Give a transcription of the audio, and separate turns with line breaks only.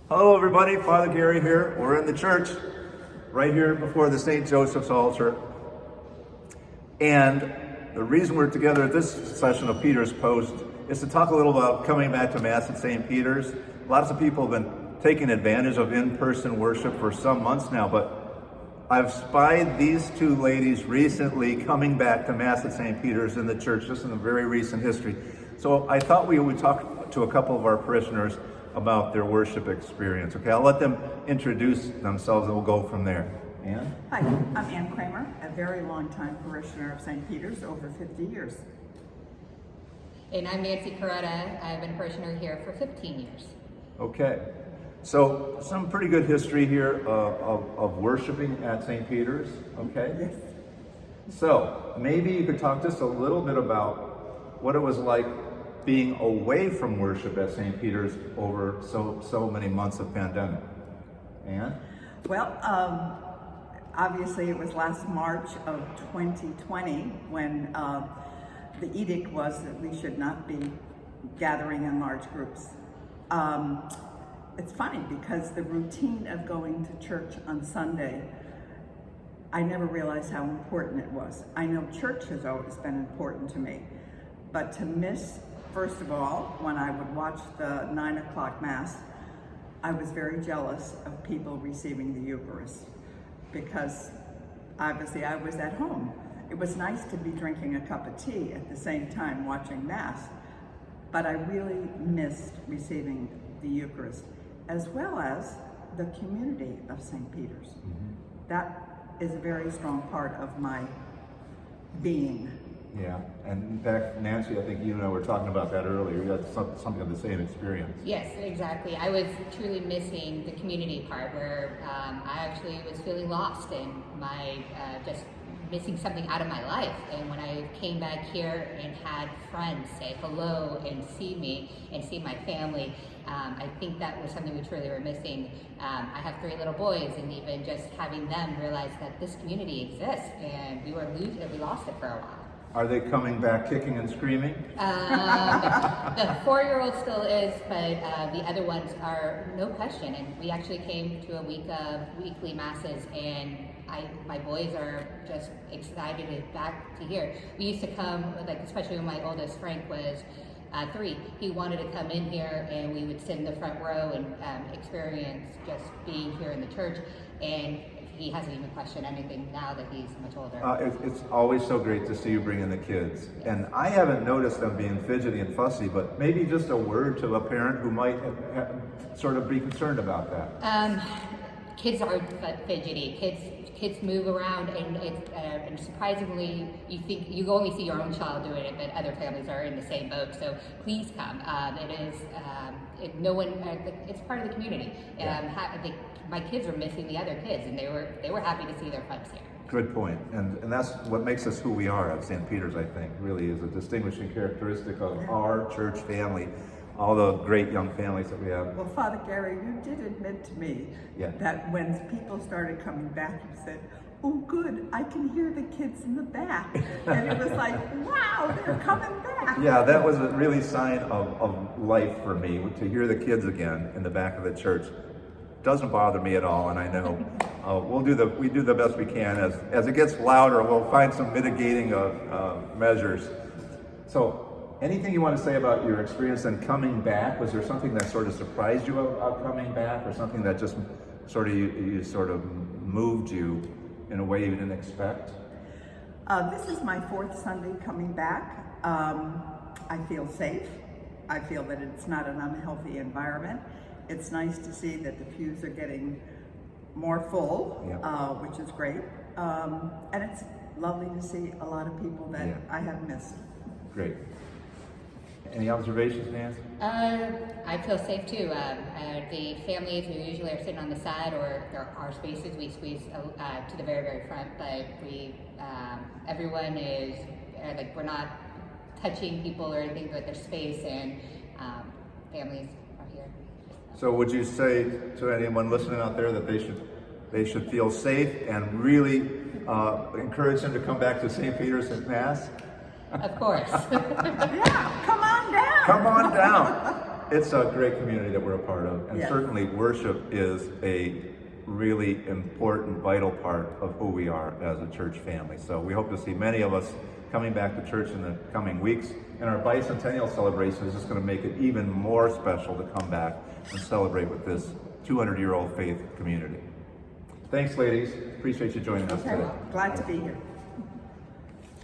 Hello everybody, Father Gary here. We're in the church, right here before the St. Joseph's altar. And the reason we're together at this session of Peter's Post is to talk a little about coming back to Mass at St. Peter's. Lots of people have been taking advantage of in-person worship for some months now, but I've spied these two ladies recently coming back to Mass at St. Peter's in the church, just in the very recent history. So I thought we would talk to a couple of our parishioners about their worship experience. Okay, I'll let them introduce themselves and we'll go from there. Ann?
Hi, I'm Ann Kramer, a very long-time parishioner of St. Peter's, over 50 years.
And I'm Nancy Coretta. I've been a parishioner here for 15 years.
Okay, so some pretty good history here of worshiping at St. Peter's, okay?
Yes.
So maybe you could talk just a little bit about what it was like being away from worship at St. Peter's over so many months of pandemic. Ann?
Well, obviously it was last March of 2020 when the edict was that we should not be gathering in large groups. It's funny because the routine of going to church on Sunday, I never realized how important it was. I know church has always been important to me, but to miss, first of all, when I would watch the 9 o'clock Mass, I was very jealous of people receiving the Eucharist because obviously I was at home. It was nice to be drinking a cup of tea at the same time watching Mass, but I really missed receiving the Eucharist, as well as the community of St. Peter's. Mm-hmm. That is a very strong part of my being.
Yeah, and in fact, Nancy, I think you and I were talking about that earlier. You had something of the same experience.
Yes, exactly. I was truly missing the community part where I actually was feeling lost and my just missing something out of my life. And when I came back here and had friends say hello and see me and see my family, I think that was something we truly were missing. I have 3 little boys, and even just having them realize that this community exists, and we lost it for a while.
Are they coming back kicking and screaming?
The 4-year-old still is, but the other ones are no question. And we actually came to a week of weekly masses, and my boys are just excited and back to here. We used to come, like especially when my oldest Frank was 3. He wanted to come in here, and we would sit in the front row and experience just being here in the church. And he hasn't even questioned anything now that he's much older.
It's always so great to see you bring in the kids. Yes. And I haven't noticed them being fidgety and fussy, but maybe just a word to a parent who might sort of be concerned about that.
Kids are fidgety. Kids move around, and surprisingly, you only see your own child doing it, but other families are in the same boat. So please come. It's part of the community. Yeah. My kids are missing the other kids, and they were happy to see their friends here.
Good point, and that's what makes us who we are at St. Peter's. I think really is a distinguishing characteristic of our church family. All the great young families that we have.
Well, Father Gary, you did admit to me that when people started coming back, you said, "Oh, good, I can hear the kids in the back." And it was like, wow, they're coming back.
Yeah, that was a really sign of life for me, to hear the kids again in the back of the church. Doesn't bother me at all, and I know we do the best we can. As it gets louder, we'll find some mitigating measures. So, anything you want to say about your experience and coming back? Was there something that sort of surprised you about coming back, or something that just sort of moved you in a way you didn't expect?
This is my 4th Sunday coming back. I feel safe. I feel that it's not an unhealthy environment. It's nice to see that the pews are getting more full, which is great. And it's lovely to see a lot of people that I have missed. Great.
Any observations, Nancy?
I feel safe too. The families who usually are sitting on the side, or there are spaces, we squeeze to the very, very front, but everyone is, we're not touching people or anything, but there's space, and families are here.
So would you say to anyone listening out there that they should feel safe and really encourage them to come back to St. Peter's at Mass?
Of course.
Yeah, come on down.
Come on down. It's a great community that we're a part of, and
Yeah.
certainly worship is a really important, vital part of who we are as a church family. So we hope to see many of us coming back to church in the coming weeks, and our bicentennial celebration is just going to make it even more special to come back and celebrate with this 200-year-old faith community. Thanks, ladies. Appreciate you joining us
Okay,
today.
glad to be here.